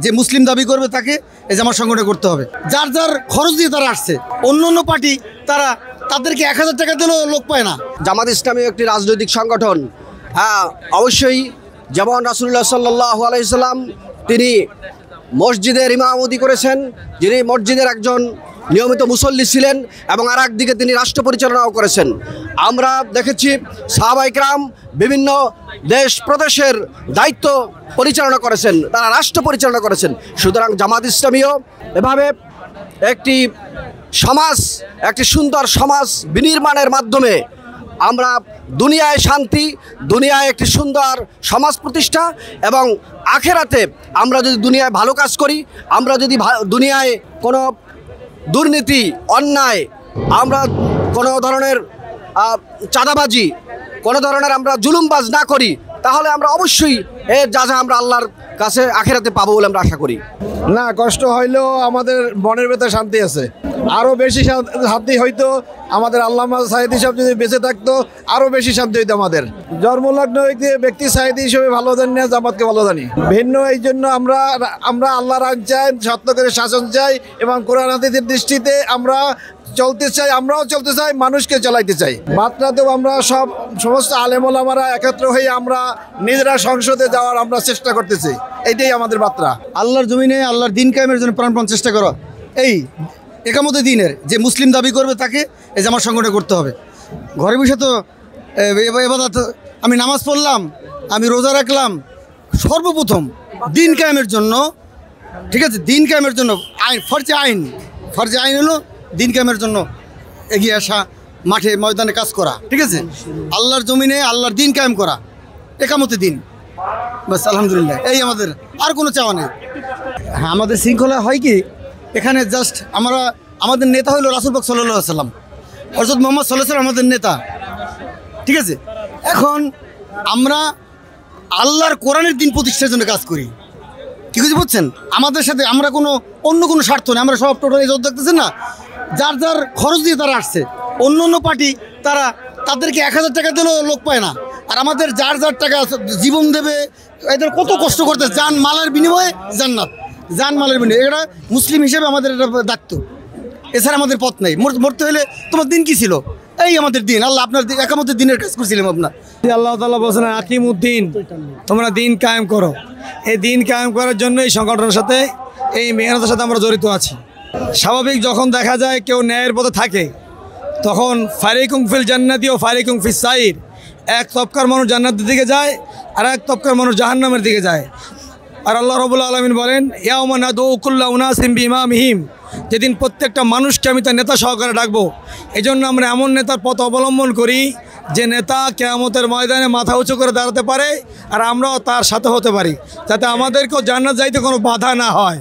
যে মুসলিম দাবি করবে তাকে এই জামাত সংগঠন করতে হবে। যার যার খরচ দিয়ে তারা আসছে, অন্য অন্য পার্টি তাদেরকে 1000 টাকা দিলেও লোক পায় না। জামাত ইসলামী একটি রাজনৈতিক সংগঠন। হ্যাঁ, অবশ্যই যেমন রাসূলুল্লাহ সাল্লাল্লাহু আলাইহি সাল্লাম তিনি মসজিদের ইমামতি করেছেন, যিনি মসজিদের একজন নিয়মিত মুসল্লি ছিলেন, এবং আর একদিকে তিনি রাষ্ট্র পরিচালনাও করেছেন। আমরা দেখেছি সাহাবায়ে কেরাম বিভিন্ন দেশ প্রদেশের দায়িত্ব পরিচালনা করেছেন, তারা রাষ্ট্র পরিচালনা করেছেন। সুতরাং জামাত ইসলামীও এভাবে একটি সুন্দর সমাজ বিনির্মাণের মাধ্যমে আমরা দুনিয়ায় শান্তি, দুনিয়ায় একটি সুন্দর সমাজ প্রতিষ্ঠা, এবং আখেরাতে আমরা যদি দুনিয়ায় ভালো কাজ করি, আমরা যদি দুনিয়ায় কোনো দুর্নীতি, অন্যায়, আমরা কোনো ধরনের চাঁদাবাজি, কোনো ধরনের আমরা জুলুমবাজ না করি, তাহলে আমরা অবশ্যই এর যা আমরা আল্লাহর কাছে আখেরাতে পাবো বলে আমরা আশা করি। না, কষ্ট হইলেও আমাদের মনের ভেতরে শান্তি আছে। আরও বেশি শান্তি হইতো আমাদের আল্লামা সাঈদী সাহেব যদি বেঁচে থাকতো, আরও বেশি শান্তি হইতো আমাদের। জন্মলগ্ন ব্যক্তি সাঈদী হিসেবে ভালো জানি না, জামাতকে ভালো জানি। ভিন্ন এই জন্য আমরা আল্লাহর আইন চাই, সত্য করে শাসন চাই, এবং কোরআন হাদিসের দৃষ্টিতে আমরা চলতে চাই, আমরাও চলতে চাই, মানুষকে চালাইতে চাই। মাত্রাতেও আমরা সমস্ত আলেম ওলামারা একত্র হয়ে আমরা নিজেরা সংসদে যাওয়ার আমরা চেষ্টা করতেছি। এইটাই আমাদের মাত্রা। আল্লাহর জমিনে আল্লাহর দিন কায়েমের জন্য প্রাণপণ চেষ্টা করো। এই একামতে দিনের যে মুসলিম দাবি করবে তাকে এই জামাত সংগঠন করতে হবে। ঘরে বসে তো এবাদত, আমি নামাজ পড়লাম, আমি রোজা রাখলাম, সর্বপ্রথম দিন কায়েমের জন্য, ঠিক আছে, দিন কায়েমের জন্য ফরজে আইন হলো দিন কায়েমের জন্য এগিয়ে আসা, মাঠে ময়দানে কাজ করা, ঠিক আছে, আল্লাহর জমিনে আল্লাহর দিন কায়েম করা, একামতে দিন, বাস আলহামদুলিল্লাহ। এই আমাদের আর কোনো চাওয়া নেই। হ্যাঁ, আমাদের শৃঙ্খলা হয় কি, এখানে জাস্ট আমাদের নেতা হলো রাসূল পাক সাল্লাল্লাহু আলাইহি ওয়াসাল্লাম, হযরত মুহাম্মদ সাল্লাল্লাহু আলাইহি ওয়াসাল্লাম আমাদের নেতা, ঠিক আছে। এখন আমরা আল্লাহর কোরআনের দিন প্রতিষ্ঠার জন্য কাজ করি, ঠিক আছে, বুঝছেন? আমাদের সাথে আমরা অন্য কোনো স্বার্থ নেই, আমরা সব টোটাল এই দেখতেছেন না, যার যার খরচ দিয়ে তারা আসছে, অন্য অন্য পার্টি তাদেরকে 1000 টাকা দিলেও লোক পায় না। আর আমাদের যার যার টাকা জীবন দেবে, এদের কত কষ্ট করতে, জান মালের বিনিময়ে জান্নাত, জান মালের বিনিময়ে, এটা মুসলিম হিসেবে আমাদের এটা দায়িত্ব। এছাড়া আমাদের পথ নেই। মরতে হলে তোমার দিন কি ছিল? এই আমাদের দিন, আল্লাহ আপনার একামতের দিনের কাজ করছিলাম আপনার। আল্লাহ তাআলা বলেছেন আকিমুদ্দিন, তোমরা দিন কায়েম করো। এই দিন কায়েম করার জন্য এই সংগঠনের সাথে, এই মেহনতের সাথে আমরা জড়িত আছি। স্বাভাবিক যখন দেখা যায় কেউ ন্যায়ের পথে থাকে, তখন ফারিকুম ফিল জান্নাতি ও ফারিকুম ফিস সাইর, এক তবকার মানুষ জান্নাতের দিকে যায়, আর এক তবকার মানুষ জাহান্নামের দিকে যায়। আর আল্লাহ রাব্বুল আলামিন বলেন ইয়াউমা নাদউ কুল্লা উনাসিম বিইমামিহিম, যেদিন প্রত্যেকটা মানুষকে আমি তার নেতা সহকারে ডাকবো। এই জন্য আমরা এমন নেতার পথ অবলম্বন করি যে নেতা কিয়ামতের ময়দানে মাথা উঁচু করে দাঁড়াতে পারে, আর আমরাও তার সাথে হতে পারি, যাতে আমাদেরকেও জান্নাত যাইতে কোনো বাধা না হয়।